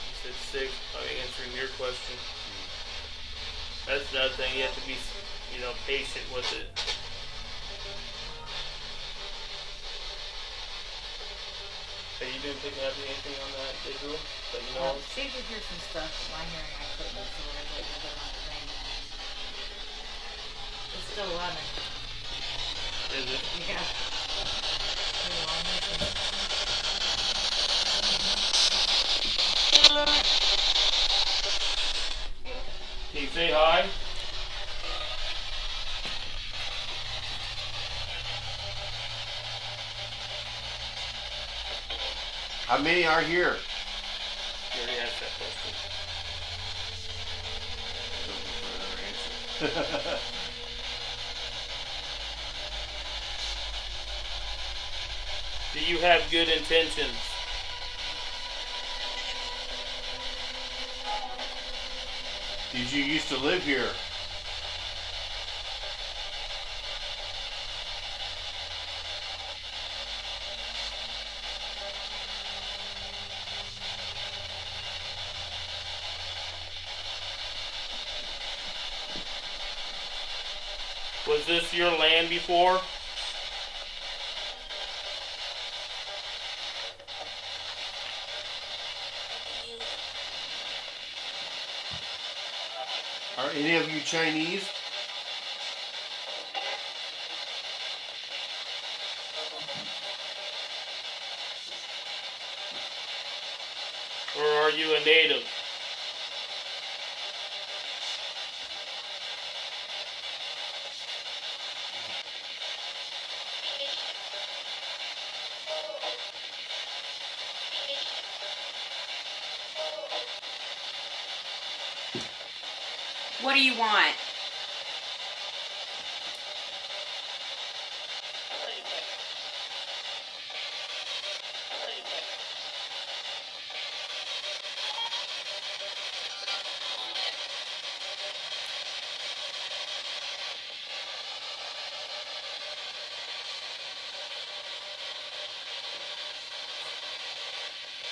Speaker 2: You said 6. I'm answering your question. That's another thing. You have to be, patient with it. Have you been picking up anything on that visual? That you know?
Speaker 5: She could hear some stuff, but my hearing I couldn't, so I was like, put it on the thing. It's still running.
Speaker 2: Is it?
Speaker 5: Yeah. Here, well, I'm listening.
Speaker 2: Can you say hi?
Speaker 4: How many are here?
Speaker 2: You already asked that question. Do you have good intentions?
Speaker 4: Did you used to live here?
Speaker 2: Was this your land before?
Speaker 4: Are any of you Chinese?
Speaker 2: Or are you a native?
Speaker 6: What do you want?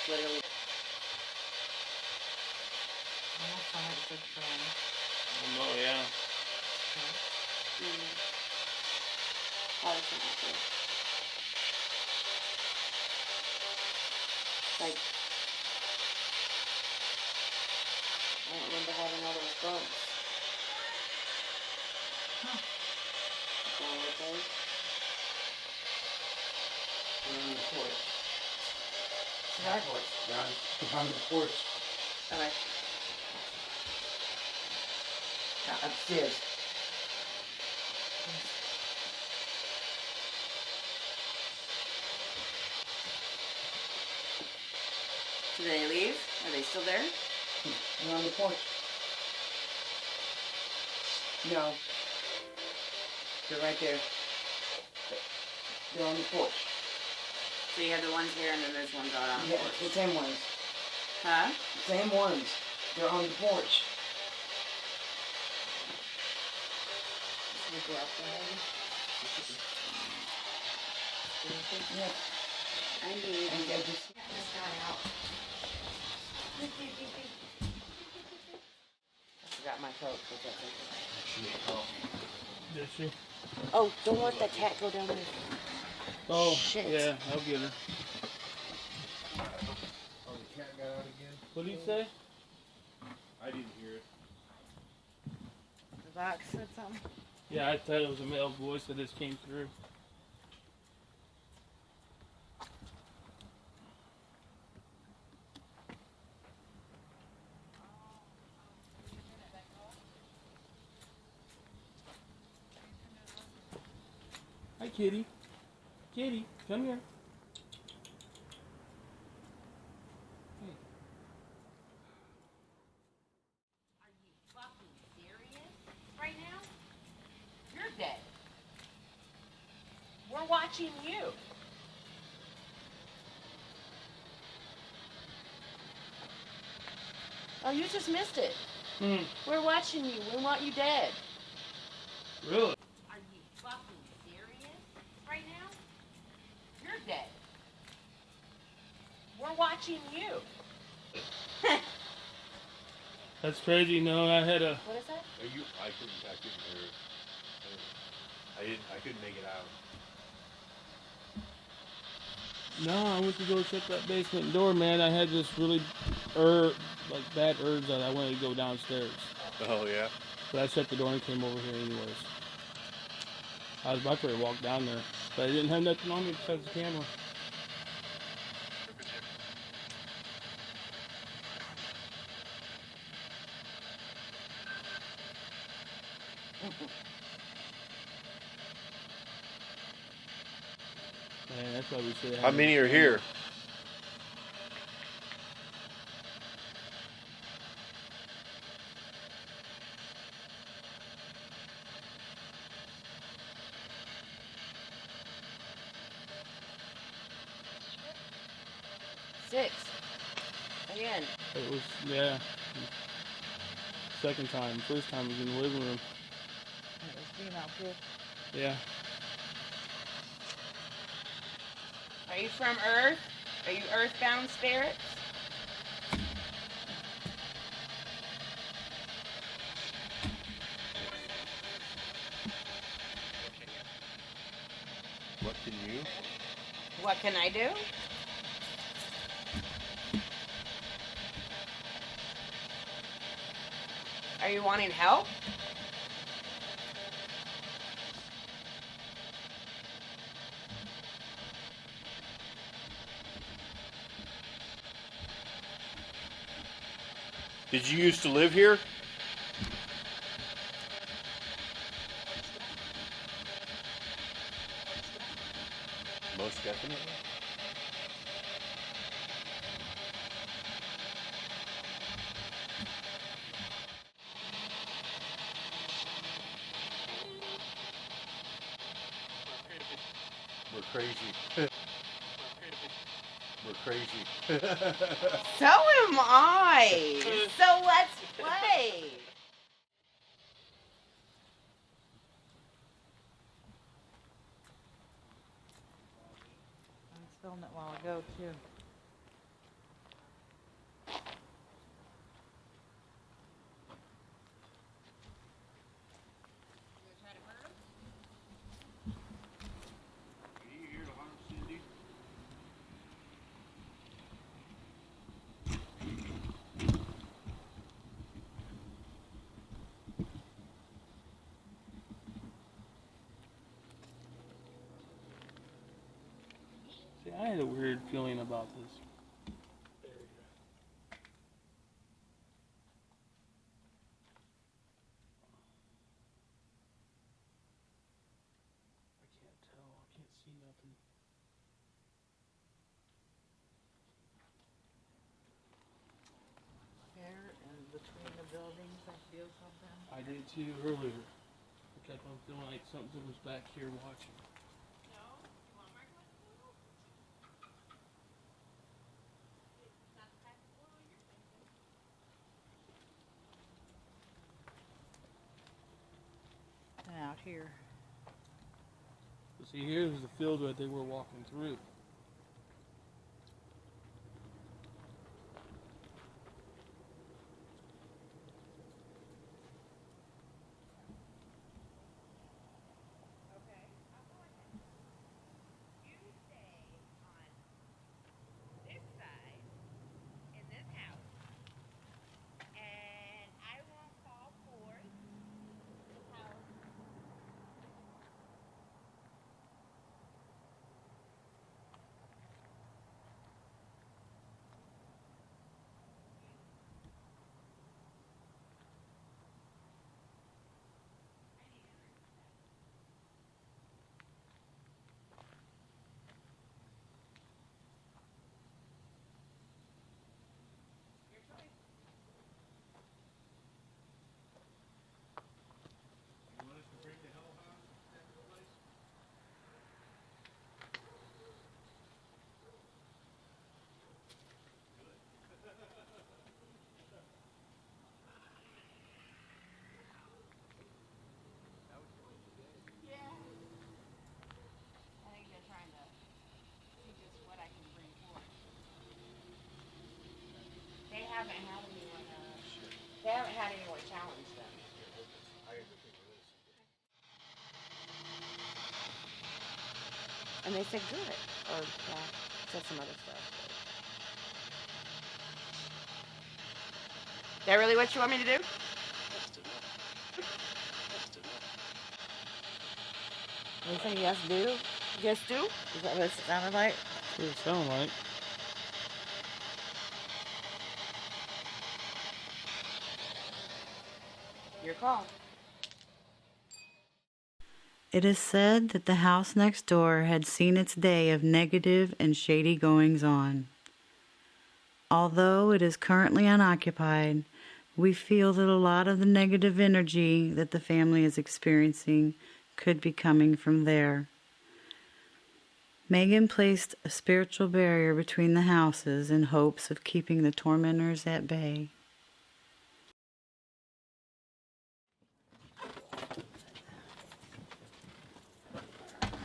Speaker 6: Literally.
Speaker 2: Oh, yeah.
Speaker 6: Like, I don't remember having all those bumps. Okay.
Speaker 3: You're on the porch. You're on the porch.
Speaker 6: Okay.
Speaker 3: Upstairs.
Speaker 6: Did they leave? Are they still there?
Speaker 3: You're on the porch. No. They're right there. They're on the porch.
Speaker 6: So you have the ones here and then there's ones out on the
Speaker 3: Yeah,
Speaker 6: porch.
Speaker 3: the same ones.
Speaker 6: Huh?
Speaker 3: Same ones. They're on the porch.
Speaker 6: Should we go up there maybe?
Speaker 3: Yeah.
Speaker 6: I need
Speaker 3: And they just
Speaker 6: this guy out.
Speaker 3: I forgot my coat, but that's okay.
Speaker 2: Did she?
Speaker 6: Oh, don't let that cat go down there.
Speaker 2: Oh,
Speaker 6: Shit.
Speaker 2: yeah, I'll get her.
Speaker 4: Oh, the cat got out again?
Speaker 2: What did he say?
Speaker 4: I didn't hear it.
Speaker 5: The box said something.
Speaker 2: Yeah, I thought it was a male voice that just came through. Hi, kitty. Kitty, come here. Hey.
Speaker 6: Are you fucking serious right now? You're dead. We're watching you. Oh, you just missed it. We're watching you. We want you dead.
Speaker 2: Really?
Speaker 6: Are you fucking serious right now? You're dead. We're watching you.
Speaker 2: That's crazy. No, I had a.
Speaker 6: What is that?
Speaker 4: I couldn't hear it. I couldn't make it out.
Speaker 2: No, I went to go check that basement door, man. I had this really, bad urge that I wanted to go downstairs.
Speaker 4: Oh, yeah?
Speaker 2: But I shut the door and came over here anyways. I was about to walk down there, but I didn't have nothing on me besides the camera. Man, that's why we should have.
Speaker 4: How many are here?
Speaker 2: It was, yeah. Second time. First time was in the living room.
Speaker 5: And it was female too.
Speaker 2: Yeah.
Speaker 6: Are you from Earth? Are you earthbound spirits?
Speaker 4: What can you?
Speaker 6: What can I do? Are you wanting help?
Speaker 4: Did you used to live here? Most definitely. We're crazy. We're crazy.
Speaker 6: So am I. So let's play.
Speaker 5: I was filming it a while ago too.
Speaker 2: See, I had a weird feeling about this. I can't tell. I can't see nothing.
Speaker 5: Here and between the buildings, I feel something.
Speaker 2: I did too earlier. I kept on feeling like something was back here watching.
Speaker 5: And out here.
Speaker 2: But see, here's the field that they were walking through.
Speaker 6: They haven't had anyone challenge them. And they said good. Or said some other stuff. Is that really what you want me to do?
Speaker 5: Anything yes do?
Speaker 6: Yes, do.
Speaker 5: Is that what it sounded like?
Speaker 2: That's what it sounded like.
Speaker 6: Your call.
Speaker 1: It is said that the house next door had seen its day of negative and shady goings on. Although it is currently unoccupied, we feel that a lot of the negative energy that the family is experiencing could be coming from there. Megan placed a spiritual barrier between the houses in hopes of keeping the tormentors at bay.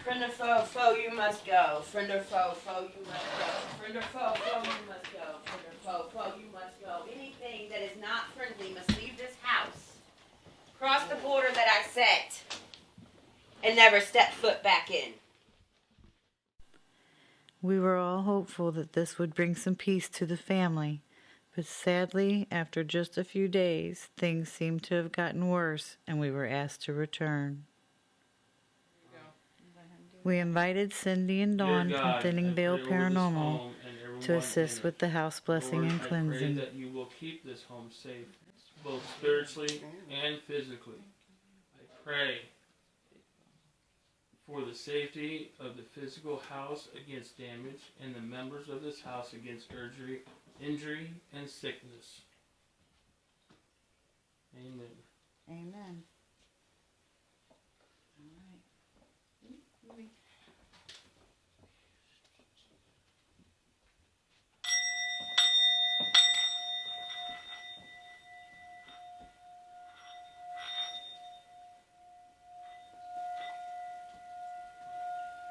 Speaker 3: Friend or foe, foe, you must go. Friend or foe, foe, you must go. Friend or foe, foe, you must go. Friend or foe, foe, you must go. Anything that is not friendly must leave this house. Cross the border that I set. And never step foot back in.
Speaker 1: We were all hopeful that this would bring some peace to the family, but sadly, after just a few days, things seemed to have gotten worse and we were asked to return. We invited Cindy and Dawn
Speaker 2: Dear
Speaker 1: from
Speaker 2: God,
Speaker 1: Thinning
Speaker 2: I
Speaker 1: Veil
Speaker 2: pray over this
Speaker 1: Paranormal
Speaker 2: home and everyone
Speaker 1: to assist
Speaker 2: in
Speaker 1: with
Speaker 2: it.
Speaker 1: the house blessing
Speaker 2: Lord,
Speaker 1: and
Speaker 2: I
Speaker 1: cleansing.
Speaker 2: pray that you will keep this home safe, both spiritually and physically. I pray for the safety of the physical house against damage and the members of this house against injury and sickness. Amen.
Speaker 1: Amen.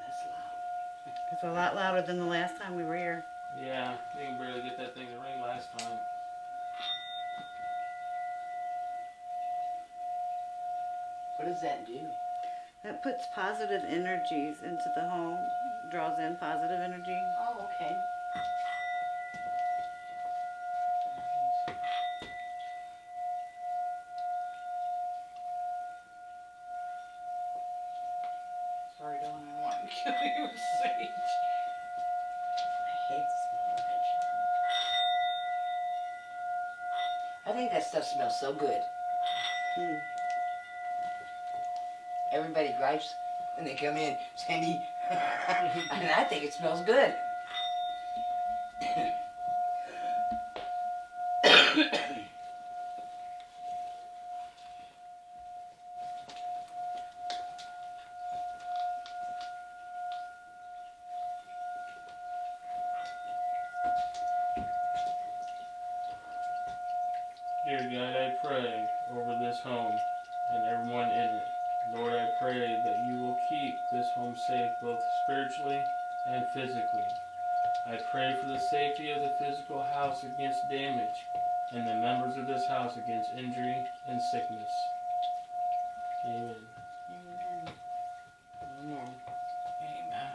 Speaker 3: That's loud.
Speaker 1: It's a lot louder than the last time we were here.
Speaker 2: Yeah, they can barely get that thing to ring last time.
Speaker 3: What does that do?
Speaker 1: That puts positive energies into the home, draws in positive energy.
Speaker 3: Oh, okay.
Speaker 5: Sorry, Dawn, I don't want to kill your sage.
Speaker 3: I hate the smell of it. I think that stuff smells so good. Everybody gripes when they come in, Sandy. And I think it smells good.
Speaker 2: Dear God, I pray over this home and everyone in it. Lord, I pray that you will keep this home safe both spiritually and physically. I pray for the safety of the physical house against damage and the members of this house against injury and sickness. Amen.
Speaker 1: Amen.
Speaker 3: Amen.
Speaker 5: Amen.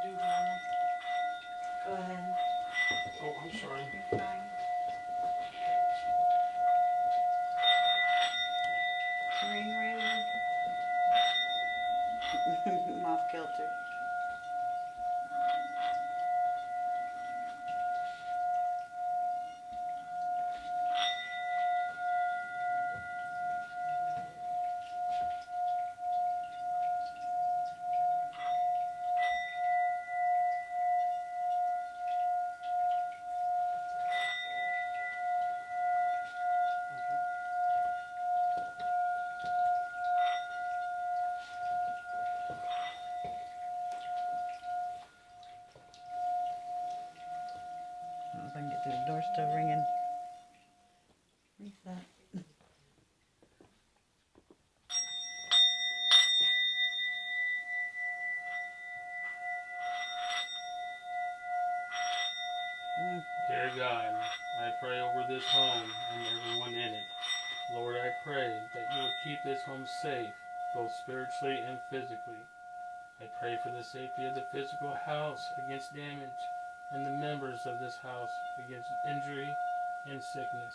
Speaker 5: Do Hannah.
Speaker 1: Go ahead.
Speaker 2: Oh, I'm sorry.
Speaker 1: You're fine. Ring ring. I'm off kilter. I don't know if I can get through the door still ringing. Reset.
Speaker 2: Dear God, I pray over this home and everyone in it. Lord, I pray that you will keep this home safe, both spiritually and physically. I pray for the safety of the physical house against damage and the members of this house against injury and sickness.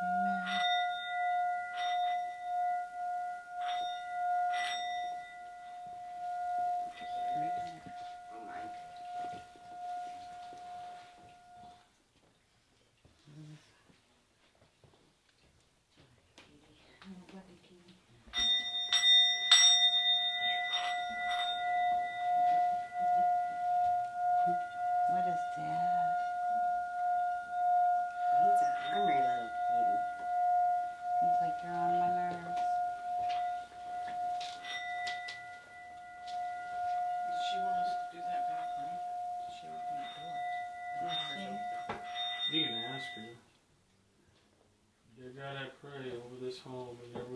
Speaker 1: Amen.
Speaker 3: Oh my.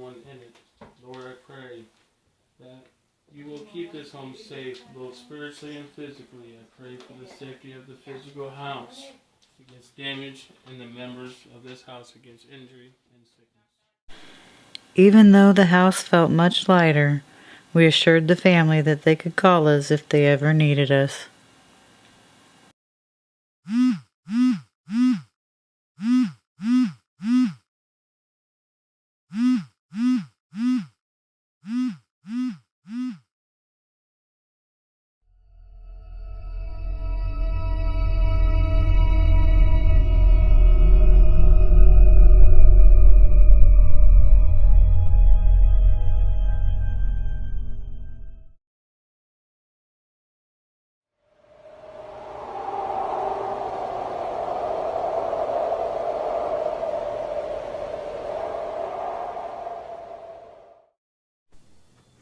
Speaker 2: everyone in it. Lord, I pray that you will keep this home safe, both spiritually and physically. I pray for the safety of the physical house against damage and the members of this house against injury and sickness.
Speaker 1: Even though the house felt much lighter, we assured the family that they could call us if they ever needed us.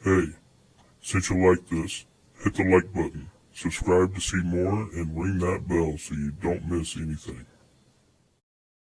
Speaker 7: Hey, since you like this, hit the like button, subscribe to see more, and ring that bell so you don't miss anything.